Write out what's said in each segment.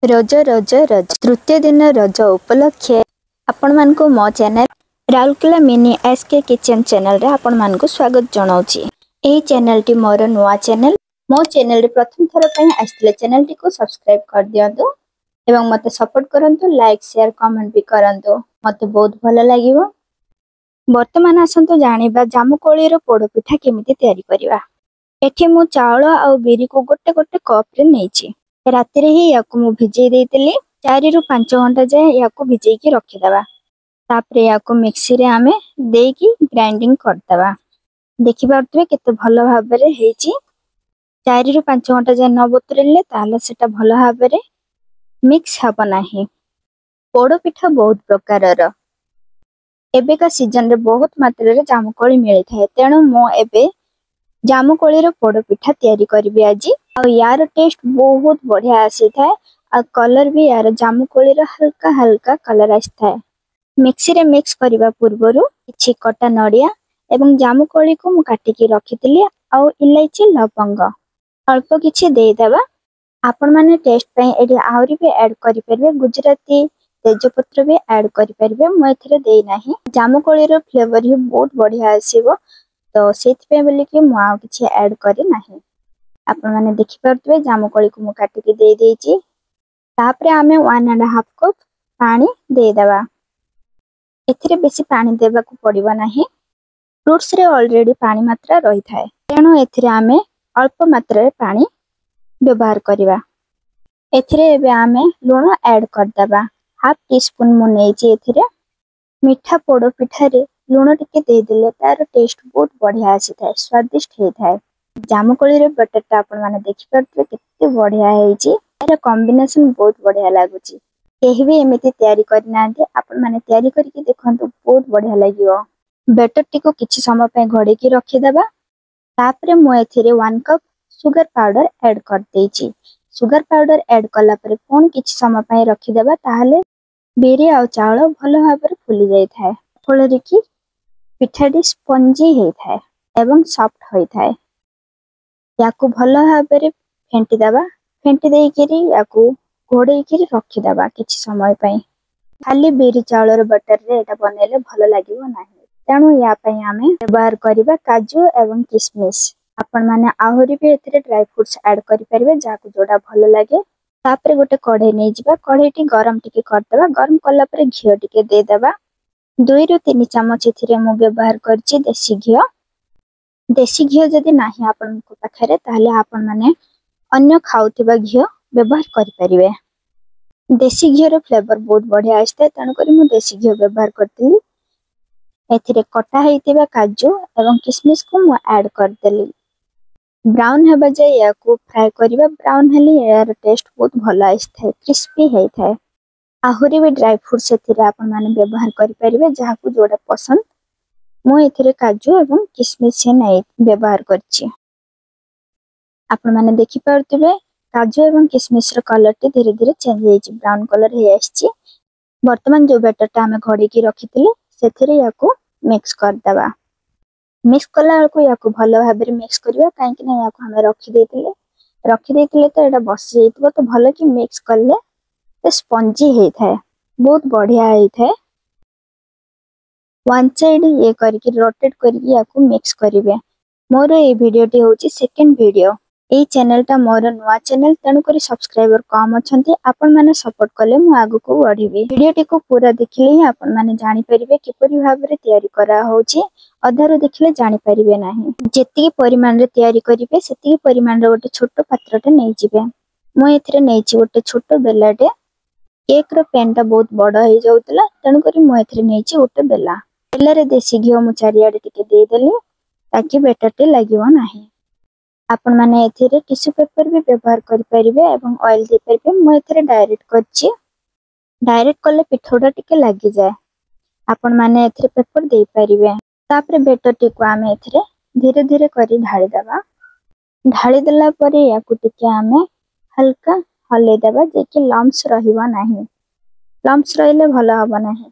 रज रज रज तृतीय दिन रज उपलक्षे आपण मानकु मो channel Rourkela mini SK kitchen channel रे आपण मानकु स्वागत जनाउची। एही चैनल टी मोर नुआ चैनल मो चैनल रे प्रथम थर पई आस्थिले चैनल टी को सब्सक्राइब कर दियंतु एवं मते सपोर्ट करंतु, लाइक शेयर कमेंट भी करंतु, मते बहुत भलो लागिवो। वर्तमान आसंतु जानिबा जामुकोली रो पोड़ पिठा केमिति तयारी करबा। एठी मु चावल आ बिरी को गोटे गोटे कप रे नेची। राति रे ही याकु मु भिजै देइतिली 4 रु 5 घंटा जाय याकु भिजै के रखि दबा। तापरे याकु मिक्सी रे आमे देकी ग्राइंडिंग कर दबा। देखि पारतबे केते भलो भाबरे हेची। 4 रु 5 घंटा जाय न बतुरेले ताले सेटा भलो भाबरे मिक्स हबो नाही। पोड़ पिठा बहुत प्रकारर एबेका सीजन रे बहुत मात्रा रे जामुकोली मिलै थाए, तेणु मो एबे जामुकोली रो पोड़ पिठा तयारी करबी आजी। आ यार टेस्ट बहुत बढ़िया आसी थाए आ कलर भी यार जामुकोली रो हल्का हल्का कलर आसी थाए। मिक्सी रे मिक्स करबा पूर्वरु किछि कटा नडिया एवं जामुकोली को मु काटि के रखितिली आ इलायची लवंग अल्प किछि देइ देबा। आपण माने टेस्ट पय एडी आउरी भी ऐड करि परबे, गुजराती तेजपत्र भी ऐड करि परबे। मु एथरे देइ नाही, जामुकोली रो फ्लेवर ही बहुत बढ़िया आसीबो, तो सेति पे बोली कि मु आ किछि ऐड करि नाही। आपण माने देखि परतबे जामुकोली को मु काटि के देइ देइची। तापरे आमे 1.5 कप पानी देइ देबा। एथिरे बेसी पानी देबा को पड़िबो नाही, फ्रूट्स रे ऑलरेडी पानी मात्रा रही थाए, तेणु एथिरे आमे अल्प मात्रा रे पानी व्यवहार करिबा। एथिरे एबे आमे लूण ऐड कर देबा। हाफ टी स्पून मु नेइची। एथिरे मीठा पोड़ पिठा रे लूण टिके देइ देले तार टेस्ट बहुत बढ़िया आसी थाए, स्वादिष्ट हे थाए। जामुकोली रे बटरटा आपण माने देखि परतबे केते बढ़िया हेची। एरा कॉम्बिनेशन बहुत बढ़िया लागुची। केही भी एमिति तयारी करनांते, आपण माने तयारी करके देखंतु, बहुत बढ़िया लागियो। बैटर टी को किछि समय पे घोड़े की रखि देबा। तापरे मु एथिरे 1 कप सुगर पाउडर ऐड कर देइची। सुगर पाउडर ऐड कला परे कोन किछि समय पे रखि देबा, ताहाले बिरी आ चावल भलो भाबरे फुली जाय थाए, फଳରେ कि पिठाटी स्पंजी हे थाए एवं सॉफ्ट होय थाए। याकु भलो भाबरे फेंटी देबा। फेंटी देई केरी याकु घोड़े के रखि देबा किछि समय पय। खाली बिरी चावल बटर रे एटा बनेले भलो लागिवो नाही, तेणु या पय आमे व्यवहार करिबा काजू एवं किशमिश। आपण माने आहुरी भी एथिरे ड्राई फ्रूट्स ऐड करि परबे, जाकु जोडा भलो लागे। तापरे गोटे कढ़ाई नै जिबा। कढ़ाईटी गरम टिके कर देबा। गरम कला परे घियो टिके दे देबा। 2 रु 3 चम्मच एथिरे मु व्यवहार करछि देसी घियो। देसी घियो जदि नाही आपण को पाखरे, ताले आपण माने अन्य खाउथिबा घियो व्यवहार करि परिबे। देसी घियो रो फ्लेवर बहुत बढ़िया आस्ते, तण करी मु देसी घियो व्यवहार करतिली। एथिरे कटा हेतिबा काजू एवं किशमिश को मु ऐड कर देली। ब्राउन हेबा जे याकू फ्राई करिबा। ब्राउन हेली यार टेस्ट बहुत भलो आस्ते, क्रिस्पी हे थाए। आहुरी भी ड्राई फ्रूट्स एथिरे आपण माने व्यवहार करि परिबे, जाहाकू जोडा पसंद। मु एथिरे काजू एवं किशमिश नै व्यवहार करछि। आपण माने देखि परतबे काजू एवं किशमिश रो कलर टी धीरे धीरे चेंज हेछि, ब्राउन कलर हे आछि। वर्तमान जो बैटर टा हमें घोड़ी की रखितिले सेथिरे याकू मिक्स कर दबा। मिक्स कला को याकू भलो भाबरे मिक्स करिवा, काहे कि ना याकू हमें रखि देइतिले तो एटा बस जइतबो, तो भलो कि मिक्स करले तो स्पंजी हे थाए, बहुत बढ़िया हे थाए। वन साइड ये करके रोटेट करके याकू मिक्स करिवे। मोर ए वीडियो टी होची सेकंड वीडियो। ए चैनल टा मोर नुआ चैनल, तेणु करी सब्सक्राइबर कम अछंती। आपण माने सपोर्ट कले मु आगु को बढ़िबी। वीडियो टी को पूरा देखिले ही आपण माने जानि परिबे किपरि भाबरे तयारी करा होची। अधारो देखिले जानि परिबे नाही। जेतिकी परिमाण रे तयारी करिवे सेतिकी परिमाण रे गोटे छोटो पात्रटे नै जिवे। मु एथिरे नैची गोटे छोटो बेलाटे। केक रो पेन टा बहुत बड़ हे जाउतला, तेणु करी मु एथिरे नैची गोटे बेला। बेला रे देसी घियो मु चारियाडे टिके देइ देली, ताकि बैटर टे लागिवो नाही। आपण माने एथिरे टिश्यू पेपर भी व्यवहार करि परिबे एवं ऑयल दे परिबे। मु एथिरे डायरेक्ट करछि। डायरेक्ट कले पिठोडा टिके लागि जाय। आपण माने एथिरे पेपर दे परिबे। तापरे बैटर टी को आमे एथिरे धीरे धीरे करी ढाळी देबा। ढाळी देला परे याकू टिके आमे हल्का हले देबा, जे कि लम्स रहिबा नाही। लम्स रहिले भलो हबो नाही।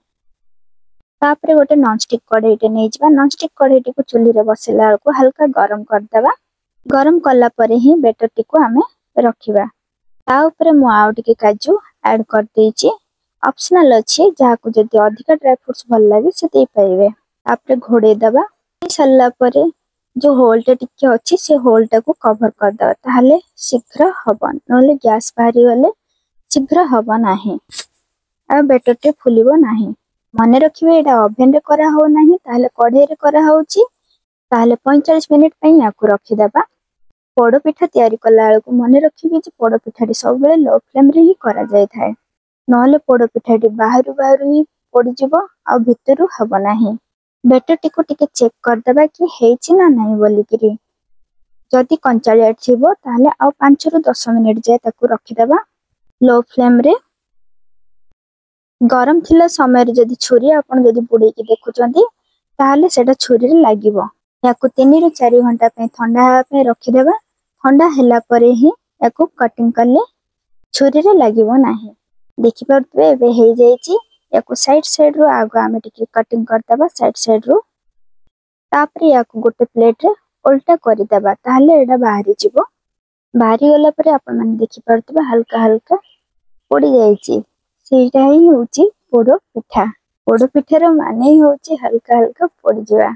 तापरे गोटे नॉनस्टिक कढ़ाई टे नै जिबा। नॉनस्टिक कढ़ाई टी को चुली रे बसेला को हल्का गरम कर देबा। गरम कला परे ही बैटर टी को आमे रखिबा। ता ऊपर मु आउ टिके काजू ऐड कर देछि। ऑप्शनल अछि जाहाको जदि अधिक ड्राई फ्रूट्स भल लागे से दे पाइबे। तापर घोड़े दबा सरला परे जो होलटा टिके अछि से होलटा को कवर कर दबा ताहले शीघ्र हबन नले गैस बाहरी गले शीघ्र हबो नाही आ बैटर टे फुलिबो नाही। मने रखिबे एटा ओवन रे करा हो नाही ताहले कढ़ाई रे करा होउची ताहले 45 मिनिट पई याकू रखि दबा। पोड़ पिठा तयारी कला बेलू मन रखिए कि पोड़ पिठाटी सब बेले लो फ्लेम रे ही करा जाय थाए नहले पोड़ पिठाटी बाहरु बाहरु ही पड़ीजिवो आ भितरु हबो नाही। बैटर टिको टिके चेक कर दबा कि हेछि ना नाही बोली किरी जदि कंचालिया थिबो ताहले आ 5 रु 10 मिनिट जाय ताकू रखि दबा लो फ्लेम रे। गरम थिला समय रे जदि छुरी आपण जदि बुड़े कि देखुचंदी ताहले सेटा छुरी रे लागिवो। याकू 3 रु 4 घंटा पे ठंडा पे रखि देबा। ठंडा हैला परे ही याकू कटिंग करले छुरी रे लागिवो नाही। देखि परतबे एबे हे जाईची याकू साइड साइड रो आगो आमे टिके कटिंग कर दबा साइड साइड रो। तापरे याकू गोटे प्लेट रे उल्टा करि दबा ताहले एडा बाहरी जिवो। बाहरी गला परे आपण माने देखि परतबे हल्का हल्का पड़ी जाईची सेटा ही होची पोड़ो पिठा। पोड़ो पिठार माने ही होची हल्का हल्का पड़ी जिवा।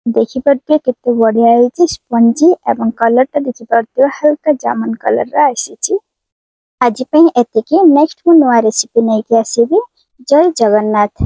देखि परतबे केते बढ़िया हेची स्पंजी एवं कलर ता देखि परतबे हल्का जामुन कलर रा आसीची। आज पई एतिकी नेक्स्ट मु नवा रेसिपी नै के आसीबी। जय जगन्नाथ।